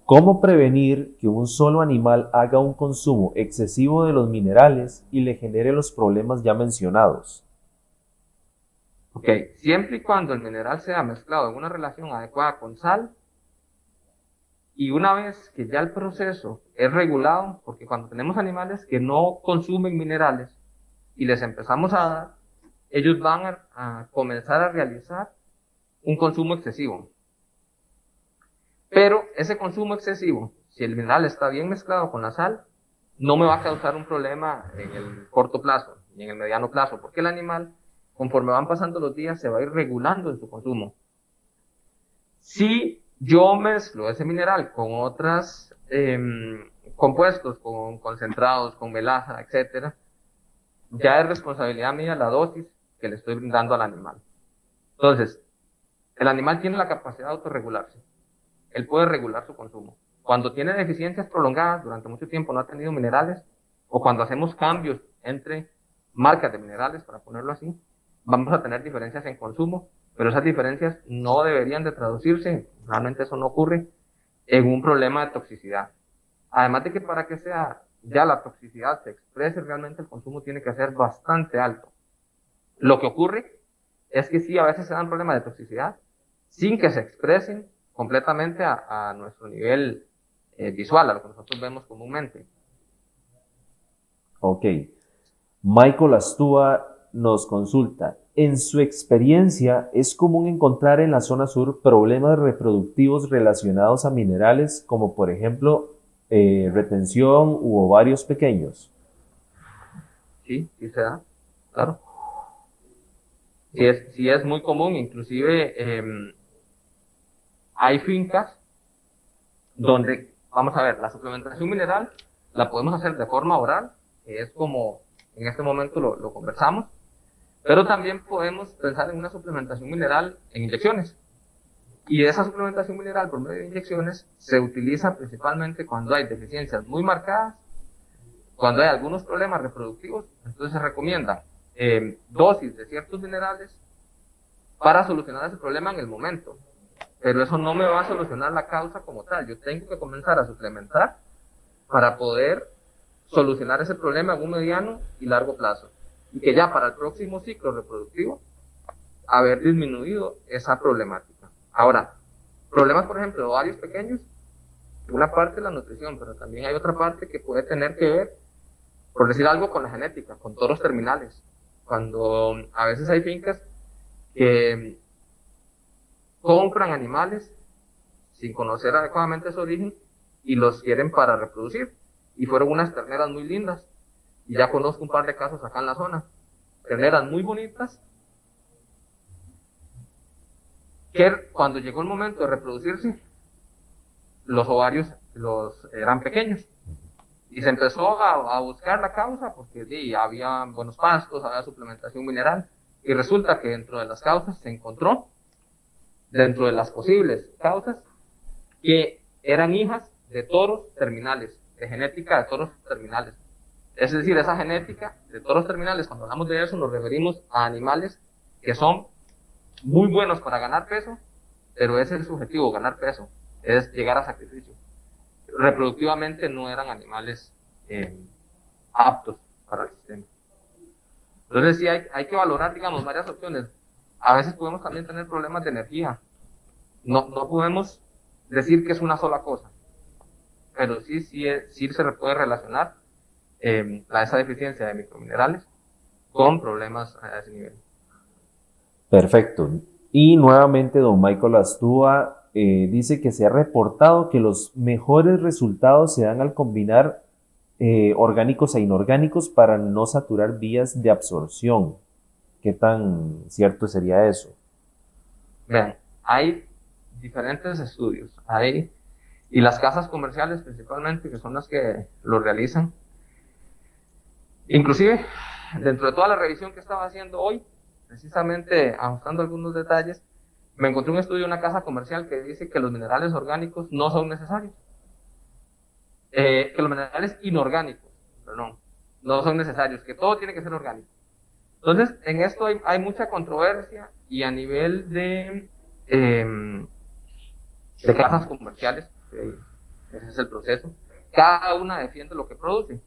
¿cómo prevenir que un solo animal haga un consumo excesivo de los minerales y le genere los problemas ya mencionados? Ok, siempre y cuando el mineral sea mezclado en una relación adecuada con sal, y una vez que ya el proceso es regulado, porque cuando tenemos animales que no consumen minerales y les empezamos a dar, ellos van a comenzar a realizar un consumo excesivo. Pero ese consumo excesivo, si el mineral está bien mezclado con la sal, no me va a causar un problema en el corto plazo ni en el mediano plazo, porque el animal, conforme van pasando los días, se va a ir regulando en su consumo. Si yo mezclo ese mineral con otros compuestos, con concentrados, con melaza, etcétera, ya es responsabilidad mía la dosis que le estoy brindando al animal. Entonces, el animal tiene la capacidad de autorregularse. Él puede regular su consumo. Cuando tiene deficiencias prolongadas, durante mucho tiempo no ha tenido minerales, o cuando hacemos cambios entre marcas de minerales, para ponerlo así, vamos a tener diferencias en consumo, pero esas diferencias no deberían de traducirse, realmente eso no ocurre, en un problema de toxicidad. Además de que para que sea ya la toxicidad se exprese realmente, el consumo tiene que ser bastante alto. Lo que ocurre es que sí, a veces se dan problemas de toxicidad sin que se expresen completamente a nuestro nivel visual, a lo que nosotros vemos comúnmente. Ok. Michael Astúa nos consulta, en su experiencia, ¿es común encontrar en la zona sur problemas reproductivos relacionados a minerales como por ejemplo retención u ovarios pequeños? Sí, sí se da, claro. Sí es muy común, inclusive hay fincas donde, vamos a ver, la suplementación mineral la podemos hacer de forma oral, que es como en este momento lo conversamos, Pero también podemos pensar en una suplementación mineral en inyecciones. Y esa suplementación mineral por medio de inyecciones se utiliza principalmente cuando hay deficiencias muy marcadas, cuando hay algunos problemas reproductivos. Entonces se recomiendan dosis de ciertos minerales para solucionar ese problema en el momento. Pero eso no me va a solucionar la causa como tal. Yo tengo que comenzar a suplementar para poder solucionar ese problema en un mediano y largo plazo. Y que ya para el próximo ciclo reproductivo haber disminuido esa problemática. Ahora, problemas, por ejemplo, de ovarios pequeños, una parte de la nutrición, pero también hay otra parte que puede tener que ver, por decir algo, con la genética, con toros terminales. Cuando a veces hay fincas que compran animales sin conocer adecuadamente su origen y los quieren para reproducir. Y fueron unas terneras muy lindas. Y ya conozco un par de casos acá en la zona. Terneras muy bonitas que cuando llegó el momento de reproducirse, los ovarios eran pequeños. Y se empezó a buscar la causa porque había buenos pastos, había suplementación mineral. Y resulta que dentro de las causas se encontró, dentro de las posibles causas, que eran hijas de toros terminales, de genética de toros terminales. Es decir, esa genética de toros terminales, cuando hablamos de eso, nos referimos a animales que son muy buenos para ganar peso, pero ese es el objetivo, ganar peso, es llegar a sacrificio. Reproductivamente no eran animales aptos para el sistema. Entonces sí hay que valorar, digamos, varias opciones. A veces podemos también tener problemas de energía. No podemos decir que es una sola cosa, pero sí se puede relacionar esa deficiencia de microminerales con problemas a ese nivel. Perfecto. Y nuevamente don Michael Astúa dice que se ha reportado que los mejores resultados se dan al combinar orgánicos e inorgánicos para no saturar vías de absorción. ¿Qué tan cierto sería eso? Vean, hay diferentes estudios, y las casas comerciales principalmente, que son las que lo realizan. Inclusive, dentro de toda la revisión que estaba haciendo hoy, precisamente ajustando algunos detalles, me encontré un estudio de una casa comercial que dice que los minerales orgánicos no son necesarios. Que los minerales inorgánicos, perdón, no son necesarios, que todo tiene que ser orgánico. Entonces, en esto hay mucha controversia y a nivel de casas comerciales, ese es el proceso, cada una defiende lo que produce.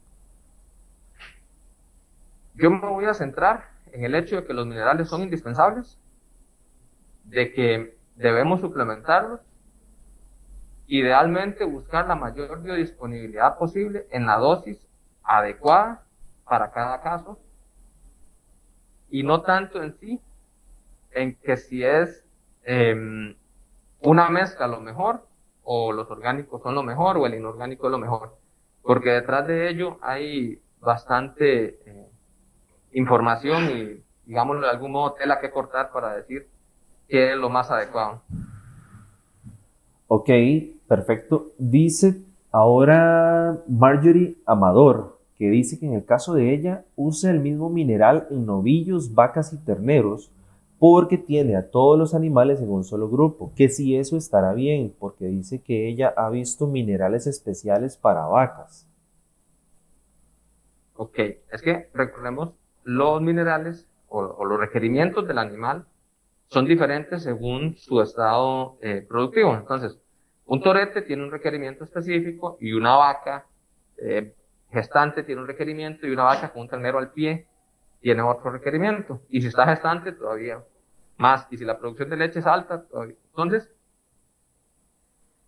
Yo me voy a centrar en el hecho de que los minerales son indispensables, de que debemos suplementarlos, idealmente buscar la mayor biodisponibilidad posible en la dosis adecuada para cada caso, y no tanto en sí, en que si es una mezcla lo mejor, o los orgánicos son lo mejor, o el inorgánico es lo mejor, porque detrás de ello hay bastante información y, digámoslo de algún modo, tela que cortar para decir qué es lo más adecuado. Ok, perfecto. Dice ahora Marjorie Amador, que dice que en el caso de ella usa el mismo mineral en novillos, vacas y terneros porque tiene a todos los animales en un solo grupo, que si eso estará bien, porque dice que ella ha visto minerales especiales para vacas. Ok, es que recordemos, los minerales o los requerimientos del animal son diferentes según su estado productivo. Entonces, un torete tiene un requerimiento específico y una vaca gestante tiene un requerimiento y una vaca con un ternero al pie tiene otro requerimiento. Y si está gestante, todavía más. Y si la producción de leche es alta, todavía. Entonces,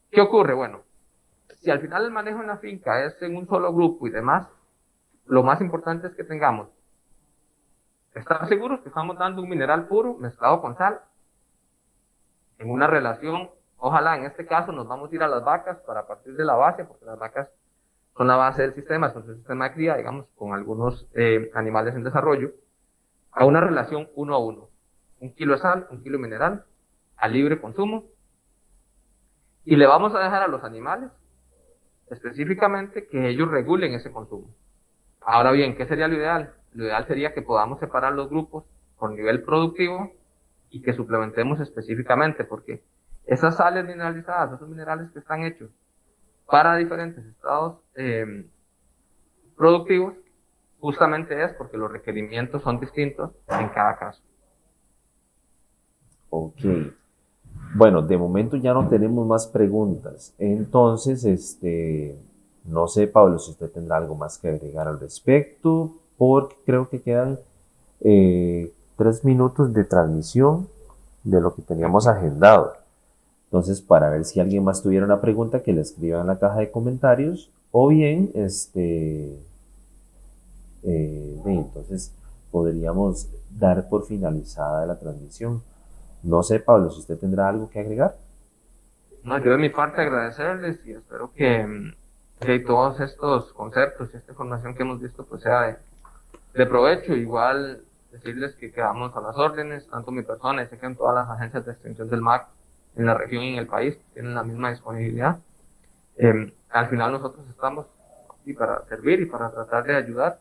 ¿qué ocurre? Bueno, si al final el manejo en la finca es en un solo grupo y demás, lo más importante es que tengamos estar seguros que estamos dando un mineral puro mezclado con sal en una relación. Ojalá en este caso nos vamos a ir a las vacas para partir de la base, porque las vacas son la base del sistema, son un sistema de cría, digamos, con algunos animales en desarrollo, a una relación 1 a 1. 1 kilo de sal, 1 kilo de mineral, a libre consumo, y le vamos a dejar a los animales específicamente que ellos regulen ese consumo. Ahora bien, ¿qué sería lo ideal? Lo ideal sería que podamos separar los grupos por nivel productivo y que suplementemos específicamente, porque esas sales mineralizadas, esos minerales que están hechos para diferentes estados productivos, justamente es porque los requerimientos son distintos en cada caso. Ok. Bueno, de momento ya no tenemos más preguntas. Entonces, no sé, Pablo, si usted tendrá algo más que agregar al respecto, porque creo que quedan 3 minutos de transmisión de lo que teníamos agendado. Entonces, para ver si alguien más tuviera una pregunta, que la escriba en la caja de comentarios, o bien, entonces podríamos dar por finalizada la transmisión. No sé, Pablo, si usted tendrá algo que agregar. No, yo de mi parte agradecerles y espero que todos estos conceptos y esta información que hemos visto pues sea de provecho. Igual decirles que quedamos a las órdenes, tanto mi persona y sé que en todas las agencias de extensión del MAC en la región y en el país tienen la misma disponibilidad. Al final nosotros estamos aquí para servir y para tratar de ayudar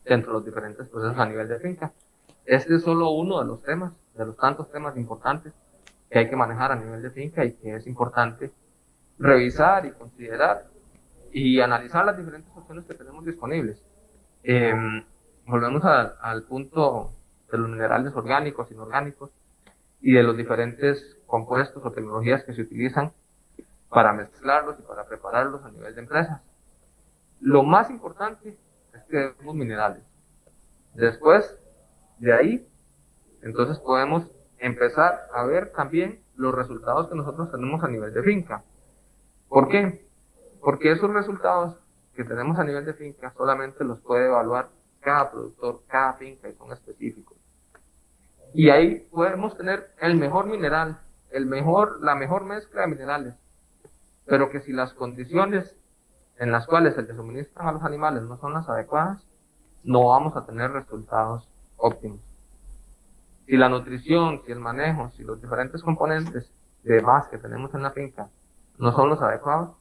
dentro de los diferentes procesos a nivel de finca. Este es solo uno de los temas, de los tantos temas importantes que hay que manejar a nivel de finca y que es importante revisar y considerar y analizar las diferentes opciones que tenemos disponibles. Volvemos al punto de los minerales orgánicos, inorgánicos y de los diferentes compuestos o tecnologías que se utilizan para mezclarlos y para prepararlos a nivel de empresas. Lo más importante es que tenemos minerales. Después de ahí, entonces podemos empezar a ver también los resultados que nosotros tenemos a nivel de finca. ¿Por qué? Porque esos resultados que tenemos a nivel de finca solamente los puede evaluar cada productor, cada finca, y son específicos. Y ahí podemos tener el mejor mineral, la mejor mezcla de minerales, pero que si las condiciones en las cuales se le suministran a los animales no son las adecuadas, no vamos a tener resultados óptimos. Si la nutrición, si el manejo, si los diferentes componentes de base que tenemos en la finca no son los adecuados,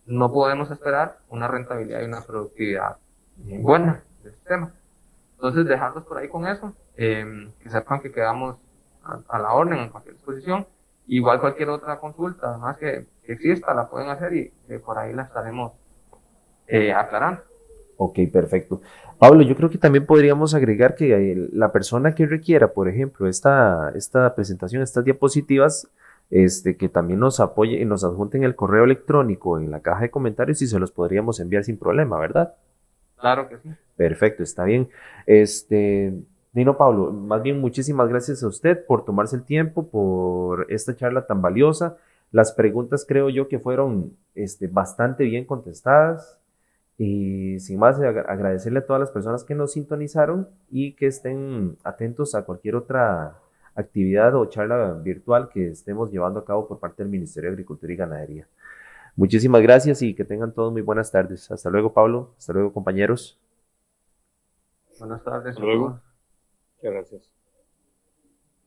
no podemos esperar una rentabilidad y una productividad buena del sistema. Entonces, dejarlos por ahí con eso, que sepan que quedamos a la orden en cualquier exposición. Igual cualquier otra consulta, además que exista, la pueden hacer y por ahí la estaremos aclarando. Ok, perfecto. Pablo, yo creo que también podríamos agregar que la persona que requiera, por ejemplo, esta presentación, estas diapositivas, que también nos apoye y nos adjunten el correo electrónico en la caja de comentarios y se los podríamos enviar sin problema, ¿verdad? Claro que sí. Perfecto, está bien. Nino, Pablo, más bien muchísimas gracias a usted por tomarse el tiempo, por esta charla tan valiosa. Las preguntas creo yo que fueron bastante bien contestadas. Y sin más, agradecerle a todas las personas que nos sintonizaron y que estén atentos a cualquier otra actividad o charla virtual que estemos llevando a cabo por parte del Ministerio de Agricultura y Ganadería. Muchísimas gracias y que tengan todos muy buenas tardes. Hasta luego, Pablo. Hasta luego, compañeros. Buenas tardes. Hasta luego. Muchas gracias.